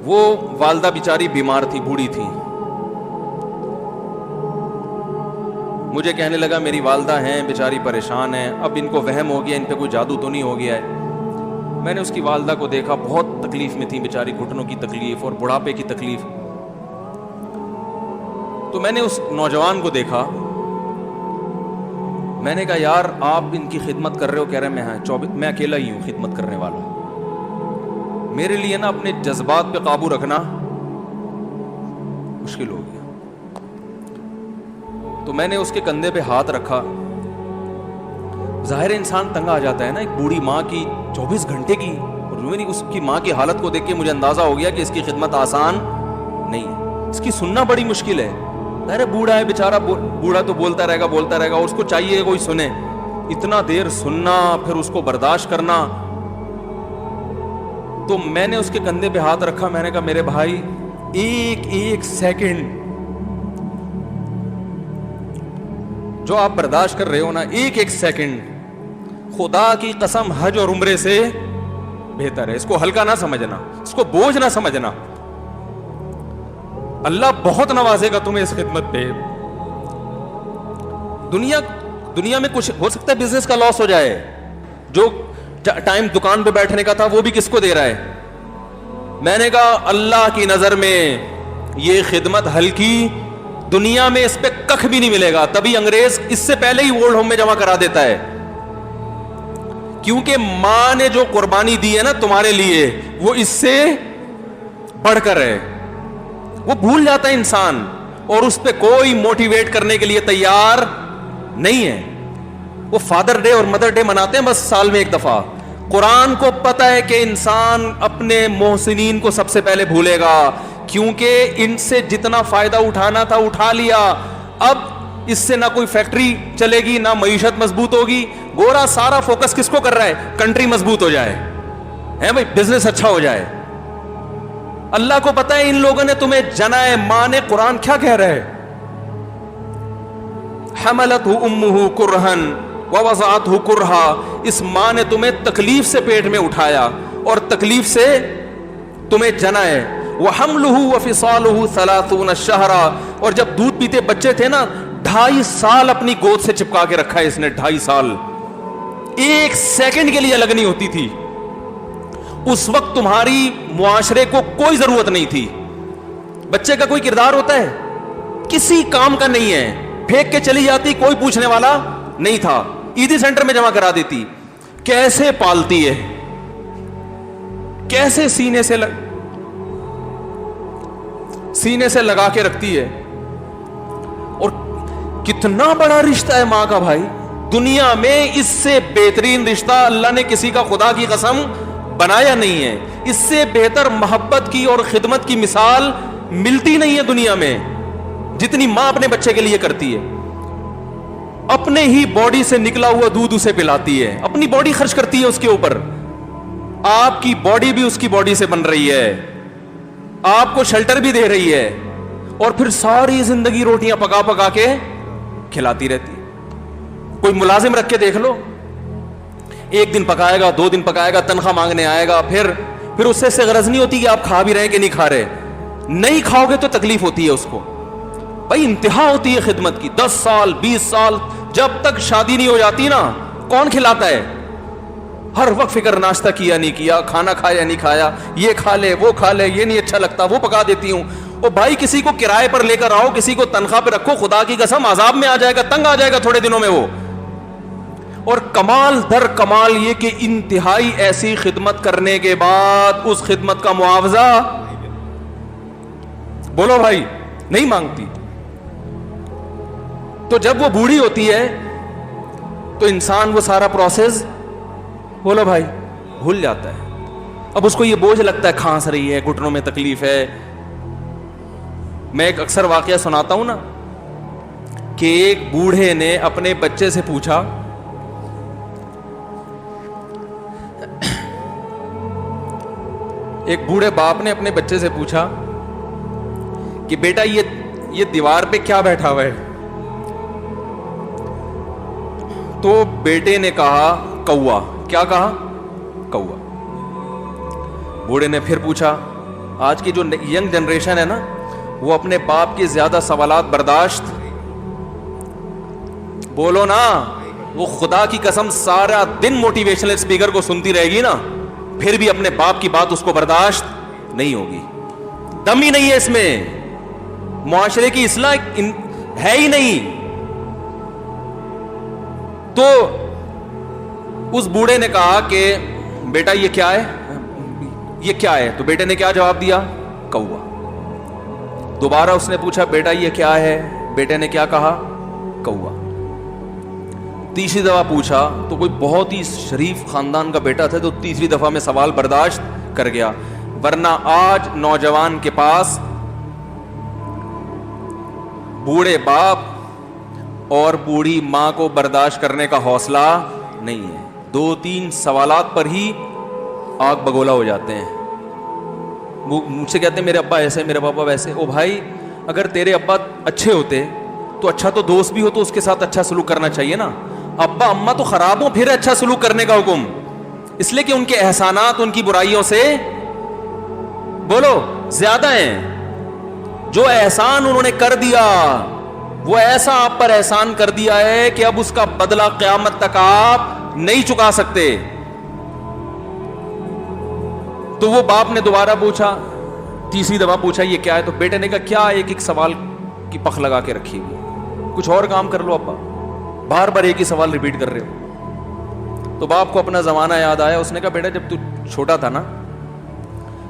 وہ والدہ بیچاری بیمار تھی, بوڑھی تھی. مجھے کہنے لگا میری والدہ ہیں بیچاری پریشان ہیں, اب ان کو وہم ہو گیا ان پہ کوئی جادو تو نہیں ہو گیا ہے. میں نے اس کی والدہ کو دیکھا, بہت تکلیف میں تھی بیچاری, گھٹنوں کی تکلیف اور بڑھاپے کی تکلیف. تو میں نے اس نوجوان کو دیکھا, میں نے کہا یار آپ ان کی خدمت کر رہے ہو؟ کہہ رہے میں اکیلا ہی ہوں خدمت کرنے والا. میرے لیے نا اپنے جذبات پہ قابو رکھنا مشکل ہو گیا. تو میں نے اس کے کندھے پہ ہاتھ رکھا. ظاہر انسان تنگ آ جاتا ہے نا, ایک بوڑھی ماں کی 24 گھنٹے کی, اور اس کی ماں کی حالت کو دیکھ کے مجھے اندازہ ہو گیا کہ اس کی خدمت آسان نہیں ہے, اس کی سننا بڑی مشکل ہے. ارے بوڑھا ہے بیچارہ, بوڑھا تو بولتا رہے گا, اور اس کو چاہیے کوئی سنے. اتنا دیر سننا پھر اس کو برداشت کرنا. تو میں نے اس کے کندھے پہ ہاتھ رکھا, میں نے کہا میرے بھائی ایک سیکنڈ جو آپ برداشت کر رہے ہو نا, ایک سیکنڈ خدا کی قسم حج اور عمرے سے بہتر ہے. اس کو ہلکا نہ سمجھنا, اس کو بوجھ نہ سمجھنا. اللہ بہت نوازے گا تمہیں اس خدمت پہ. دنیا میں کچھ ہو سکتا ہے بزنس کا لاس ہو جائے, جو ٹائم دکان پہ بیٹھنے کا تھا وہ بھی کس کو دے رہا ہے. میں نے کہا اللہ کی نظر میں یہ خدمت ہلکی, دنیا میں اس پہ کخ بھی نہیں ملے گا. تبھی انگریز اس سے پہلے ہی اولڈ ہوم میں جمع کرا دیتا ہے, کیونکہ ماں نے جو قربانی دی ہے نا تمہارے لیے وہ اس سے بڑھ کر ہے. وہ بھول جاتا ہے انسان, اور اس پہ کوئی موٹیویٹ کرنے کے لیے تیار نہیں ہے. وہ فادر ڈے اور مدر ڈے مناتے ہیں بس سال میں ایک دفعہ. قرآن کو پتہ ہے کہ انسان اپنے محسنین کو سب سے پہلے بھولے گا, کیونکہ ان سے جتنا فائدہ اٹھانا تھا اٹھا لیا. اب اس سے نہ کوئی فیکٹری چلے گی, نہ معیشت مضبوط ہوگی. گورا سارا فوکس کس کو کر رہا ہے؟ کنٹری مضبوط ہو جائے, ہے بھائی, بزنس اچھا ہو جائے. اللہ کو پتہ ہے ان لوگوں نے تمہیں جنا ہے. ماں نے, قرآن کیا کہہ رہا ہے؟ حملتہ امہ کرہن ووضعتہ کرہا. اس ماں نے تمہیں تکلیف سے پیٹ میں اٹھایا اور تکلیف سے تمہیں جنا ہے. وحملہ وفصالہ 30 شہرا. اور جب دودھ پیتے بچے تھے نا, 2.5 سال اپنی گود سے چپکا کے رکھا ہے اس نے. 2.5 سال, ایک سیکنڈ کے لیے الگ نہیں ہوتی تھی. اس وقت تمہاری معاشرے کو کوئی ضرورت نہیں تھی. بچے کا کوئی کردار ہوتا ہے؟ کسی کام کا نہیں ہے. پھینک کے چلی جاتی, کوئی پوچھنے والا نہیں تھا. عیدی سینٹر میں جمع کرا دیتی. کیسے پالتی ہے, کیسے سینے سے لگا کے رکھتی ہے. اور کتنا بڑا رشتہ ہے ماں کا بھائی. دنیا میں اس سے بہترین رشتہ اللہ نے کسی کا خدا کی قسم بنایا نہیں ہے. اس سے بہتر محبت کی اور خدمت کی مثال ملتی نہیں ہے دنیا میں, جتنی ماں اپنے بچے کے لیے کرتی ہے. اپنے ہی باڈی سے نکلا ہوا دودھ اسے پلاتی ہے, اپنی باڈی خرچ کرتی ہے اس کے اوپر. آپ کی باڈی بھی اس کی باڈی سے بن رہی ہے, آپ کو شیلٹر بھی دے رہی ہے, اور پھر ساری زندگی روٹیاں پکا پکا کے کھلاتی رہتی ہے. کوئی ملازم رکھ کے دیکھ لو, 1 دن پکائے گا, 2 دن پکائے گا, تنخواہ مانگنے آئے گا, پھر اس سے غرض نہیں ہوتی کہ آپ کھا بھی رہے ہیں کہ نہیں کھا رہے. نہیں کھاؤ گے تو تکلیف ہوتی ہے اس کو. بھائی انتہا ہوتی ہے خدمت کی. 10 سال 20 سال جب تک شادی نہیں ہو جاتی نا, کون کھلاتا ہے؟ ہر وقت فکر, ناشتہ کیا نہیں کیا, کھانا کھایا نہیں کھایا, یہ کھا لے وہ کھا لے, یہ نہیں اچھا لگتا وہ پکا دیتی ہوں. او بھائی کسی کو کرائے پر لے کر آؤ, کسی کو تنخواہ پہ رکھو, خدا کی قسم عذاب میں آ جائے گا, تنگ آ جائے گا تھوڑے دنوں میں وہ. اور کمال در کمال یہ کہ انتہائی ایسی خدمت کرنے کے بعد اس خدمت کا معاوضہ بولو بھائی نہیں مانگتی. تو جب وہ بوڑھی ہوتی ہے تو انسان وہ سارا پروسیس بولو بھائی بھول جاتا ہے. اب اس کو یہ بوجھ لگتا ہے, کھانس رہی ہے, گھٹنوں میں تکلیف ہے. میں ایک اکثر واقعہ سناتا ہوں نا, کہ ایک بوڑھے نے اپنے بچے سے پوچھا, ایک بوڑھے باپ نے اپنے بچے سے پوچھا کہ بیٹا یہ دیوار پہ کیا بیٹھا ہوا ہے؟ تو بیٹے نے کہا کوا. کیا کہا؟ کوا. بوڑھے نے پھر پوچھا آج کی جو ینگ جنریشن ہے نا, وہ اپنے باپ کے زیادہ سوالات برداشت, بولو نا, وہ خدا کی قسم سارا دن موٹیویشنل اسپیکر کو سنتی رہے گی نا, پھر بھی اپنے باپ کی بات اس کو برداشت نہیں ہوگی. دم ہی نہیں ہے اس میں, معاشرے کی اصلاح ہے ہی نہیں. تو اس بوڑھے نے کہا کہ بیٹا یہ کیا ہے, یہ کیا ہے؟ تو بیٹے نے کیا جواب دیا؟ کوا. دوبارہ اس نے پوچھا بیٹا یہ کیا ہے؟ بیٹے نے کیا کہا؟ کوا. تیسری دفعہ پوچھا تو کوئی بہت ہی شریف خاندان کا بیٹا تھا, تو تیسری دفعہ میں سوال برداشت کر گیا. ورنہ آج نوجوان کے پاس بوڑھے باپ اور بوڑھی ماں کو برداشت کرنے کا حوصلہ نہیں ہے. 2-3 سوالات پر ہی آگ بگولا ہو جاتے ہیں. وہ مجھ سے کہتے ہیں میرے ابا ایسے, میرے پاپا ویسے. او بھائی, اگر تیرے ابا اچھے ہوتے تو اچھا تو دوست بھی ہو تو اس کے ساتھ اچھا سلوک کرنا چاہیے نا. ابا اما تو خراب ہوں, پھر اچھا سلوک کرنے کا حکم, اس لیے کہ ان کے احسانات ان کی برائیوں سے بولو زیادہ ہیں. جو احسان انہوں نے کر دیا وہ ایسا آپ پر احسان کر دیا ہے کہ اب اس کا بدلہ قیامت تک آپ نہیں چکا سکتے. تو وہ باپ نے دوبارہ پوچھا, تیسری دفعہ پوچھا یہ کیا ہے؟ تو بیٹے نے کہا کیا ایک سوال کی پخ لگا کے رکھی ہوئی, کچھ اور کام کر لو ابا, بار بار ایک ہی سوال ریپیٹ کر رہے ہو. تو باپ کو اپنا زمانہ یاد آیا. اس نے کہا بیٹا جب تو چھوٹا تھا نا,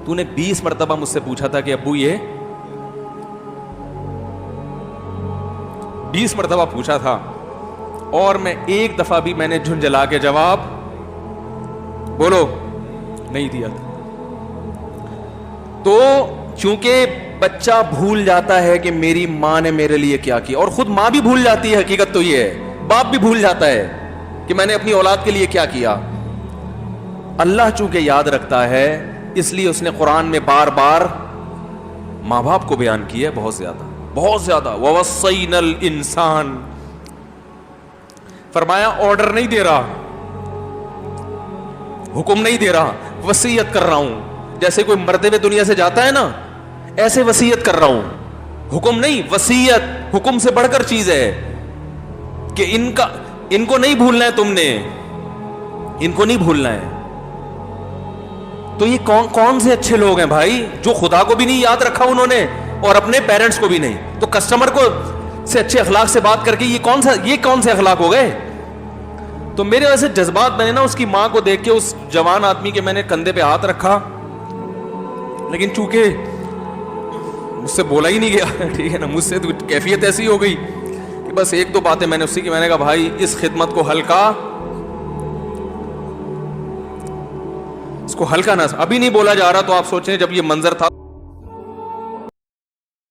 تو نے 20 مرتبہ مجھ سے پوچھا تھا کہ ابو یہ 20 مرتبہ پوچھا تھا, اور میں ایک دفعہ بھی میں نے جھنجھلا کے جواب بولو نہیں دیا تھا. تو چونکہ بچہ بھول جاتا ہے کہ میری ماں نے میرے لیے کیا کیا, اور خود ماں بھی بھول جاتی ہے, حقیقت تو یہ ہے, باپ بھی بھول جاتا ہے کہ میں نے اپنی اولاد کے لیے کیا کیا. اللہ چونکہ یاد رکھتا ہے اس لیے اس نے قرآن میں بار بار ماں باپ کو بیان کیا ہے, بہت زیادہ بہت زیادہ. وَوَصَّيْنَا الْإِنسَانَ, فرمایا آرڈر نہیں دے رہا, حکم نہیں دے رہا, وصیت کر رہا ہوں. جیسے کوئی مرتے ہوئے دنیا سے جاتا ہے نا, ایسے وصیت کر رہا ہوں, حکم نہیں. وصیت حکم سے بڑھ کر چیز ہے کہ ان کو نہیں بھولنا ہے, تم نے ان کو نہیں بھولنا ہے. تو یہ کون سے اچھے لوگ ہیں بھائی, جو خدا کو بھی نہیں یاد رکھا انہوں نے اور اپنے پیرنٹس کو بھی نہیں. تو کسٹمر کو سے اچھے اخلاق سے بات کر کے یہ کون سے اخلاق ہو گئے. تو میرے ویسے جذبات بنے نا اس کی ماں کو دیکھ کے, اس جوان آدمی کے میں نے کندھے پہ ہاتھ رکھا, لیکن چونکہ مجھ سے بولا ہی نہیں گیا, ٹھیک ہے نا, مجھ سے تو کیفیت ایسی ہو گئی کہ بس 1-2 باتیں میں نے اسی کی, میں نے کہا بھائی اس خدمت کو ہلکا, اس کو ہلکا نہ, ابھی نہیں بولا جا رہا. تو آپ سوچیں جب یہ منظر تھا